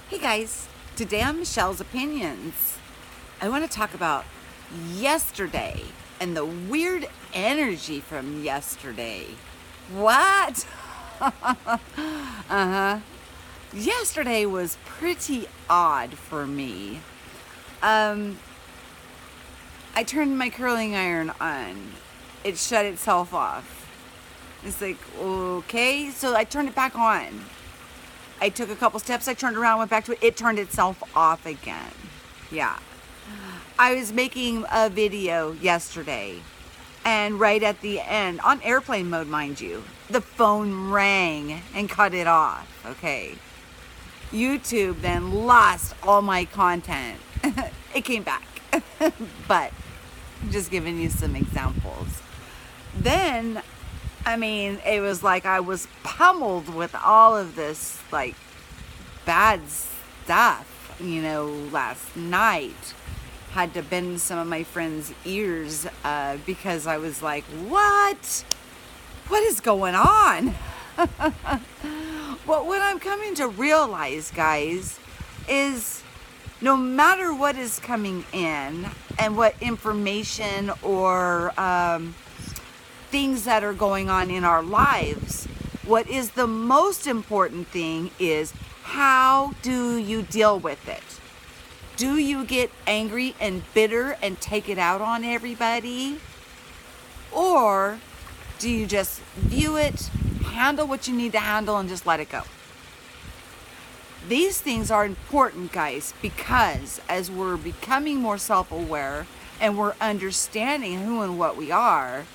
Hey guys, today on Michelle's Opinions, I want to talk about yesterday and the weird energy from yesterday. What? Uh-huh. Yesterday was pretty odd for me. I turned my curling iron on. It shut itself off. It's like, okay, so I turned it back on. I took a couple steps, I turned around, went back to it, it turned itself off again. Yeah. I was making a video yesterday, and right at the end, on airplane mode, mind you, the phone rang and cut it off, okay? YouTube then lost all my content. It came back, but just giving you some examples. Then it was like I was pummeled with all of this, like, bad stuff, last night. Had to bend some of my friends' ears because I was like, what? What is going on? Well, what I'm coming to realize, guys, is no matter what is coming in and what information or things that are going on in our lives, what is the most important thing is how do you deal with it? Do you get angry and bitter and take it out on everybody? Or do you just view it, handle what you need to handle, and just let it go? These things are important, guys, because as we're becoming more self-aware and we're understanding who and what we are,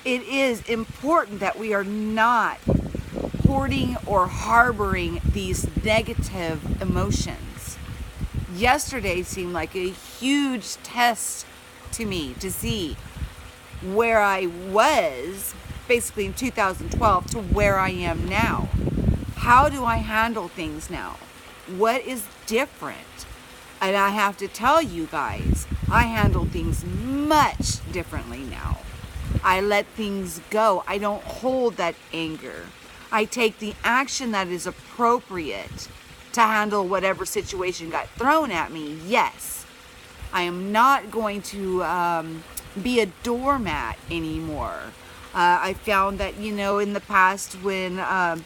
it is important that we are not hoarding or harboring these negative emotions. Yesterday seemed like a huge test to me to see where I was basically in 2012 to where I am now. How do I handle things now? What is different? And I have to tell you guys, I handle things much differently now. I let things go. I don't hold that anger. I take the action that is appropriate to handle whatever situation got thrown at me. Yes, I am not going to be a doormat anymore. I found that, in the past when, I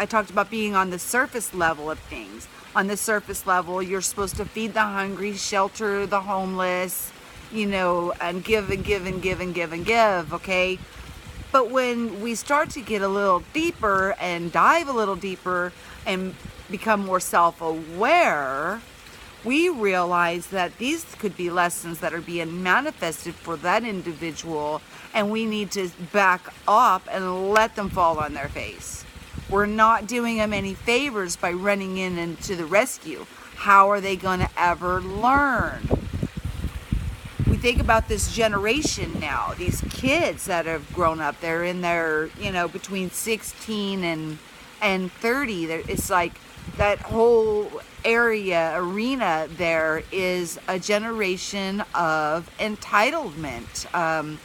talked about being on the surface level of things. On the surface level, you're supposed to feed the hungry, shelter the homeless, and give and give and give and give and give, okay? But when we start to get a little deeper and dive a little deeper and become more self-aware, we realize that these could be lessons that are being manifested for that individual, and we need to back up and let them fall on their face. We're not doing them any favors by running in and to the rescue. How are they going to ever learn? We think about this generation now, these kids that have grown up, they're in their, between 16 and 30. It's like that whole arena there is a generation of entitlement, and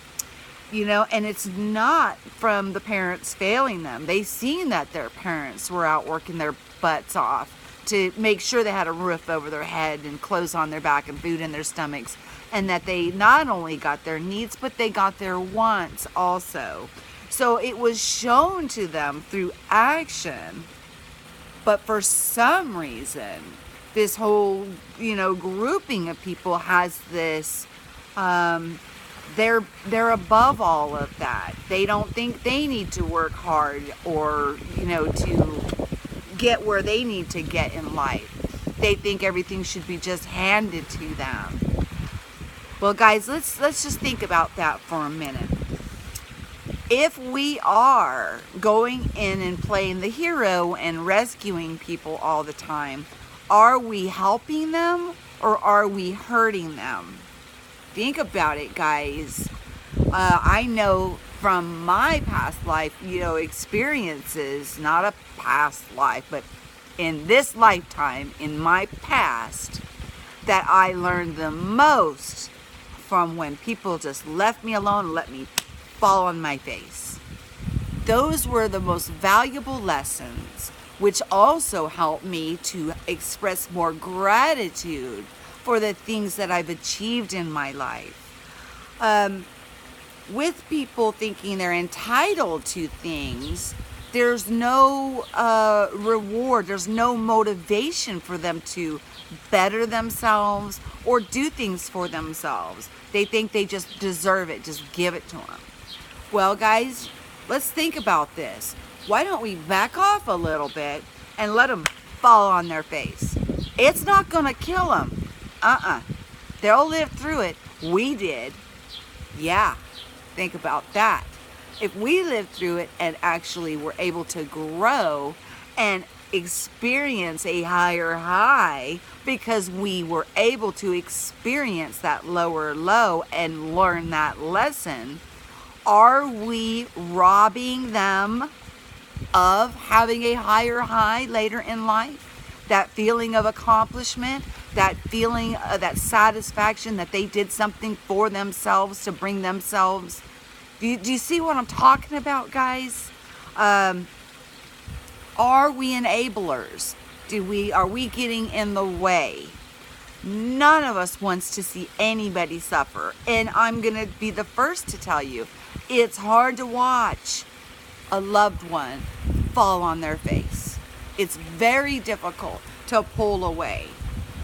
it's not from the parents failing them. They seen that their parents were out working their butts off to make sure they had a roof over their head and clothes on their back and food in their stomachs, and that they not only got their needs, but they got their wants also. So it was shown to them through action. But for some reason, this whole, grouping of people has this, they're above all of that. They don't think they need to work hard or, to get where they need to get in life. They think everything should be just handed to them. Well, guys, let's just think about that for a minute. If we are going in and playing the hero and rescuing people all the time, are we helping them or are we hurting them? Think about it, guys. I know from my past life, experiences, not a past life, but in this lifetime, in my past, that I learned the most from when people just left me alone and let me fall on my face. Those were the most valuable lessons which also helped me to express more gratitude for the things that I've achieved in my life. With people thinking they're entitled to things, there's no reward, there's no motivation for them to better themselves or do things for themselves. They think they just deserve it, just give it to them. Well, guys, let's think about this. Why don't we back off a little bit and let them fall on their face? It's not gonna kill them. They'll live through it. We did. Yeah, think about that. If we lived through it and actually were able to grow and experience a higher high because we were able to experience that lower low and learn that lesson, are we robbing them of having a higher high later in life? That feeling of accomplishment, that feeling of that satisfaction that they did something for themselves to bring themselves. Do you see what I'm talking about, guys? Are we enablers? Are we getting in the way? None of us wants to see anybody suffer. And I'm going to be the first to tell you, it's hard to watch a loved one fall on their face. It's very difficult to pull away.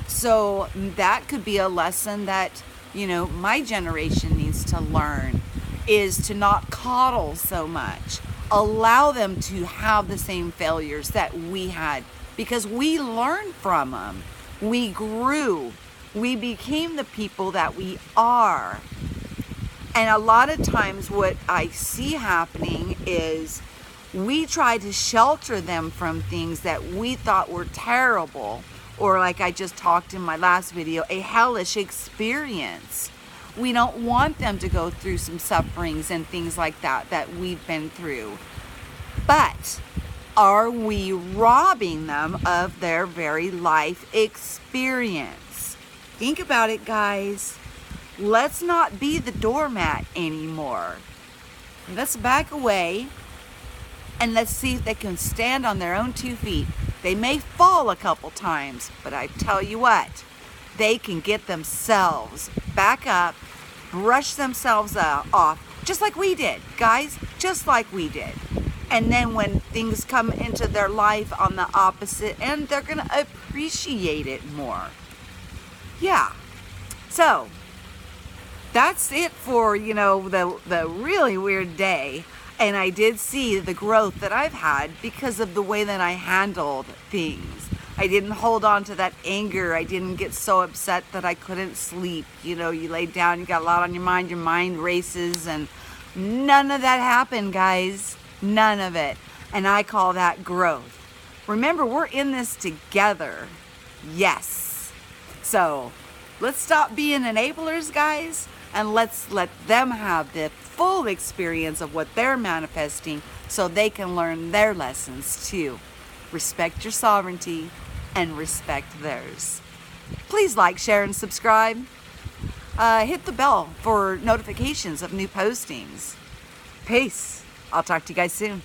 So that could be a lesson that, my generation needs to learn, is to not coddle so much. Allow them to have the same failures that we had, because we learned from them. We grew. We became the people that we are. And a lot of times what I see happening is we try to shelter them from things that we thought were terrible, or like I just talked in my last video, a hellish experience. We don't want them to go through some sufferings and things like that we've been through. But are we robbing them of their very life experience? Think about it, guys. Let's not be the doormat anymore. Let's back away and let's see if they can stand on their own 2 feet. They may fall a couple times, but I tell you what, they can get themselves back up, brush themselves off, just like we did, guys, just like we did. And then when things come into their life on the opposite end, they're going to appreciate it more. Yeah. So that's it for, the really weird day. And I did see the growth that I've had because of the way that I handled things. I didn't hold on to that anger. I didn't get so upset that I couldn't sleep. You laid down, you got a lot on your mind races, and none of that happened, guys. None of it. And I call that growth. Remember, we're in this together. Yes. So let's stop being enablers, guys, and let's let them have the full experience of what they're manifesting so they can learn their lessons too. Respect your sovereignty and respect theirs. Please like, share, and subscribe. Hit the bell for notifications of new postings. Peace. I'll talk to you guys soon.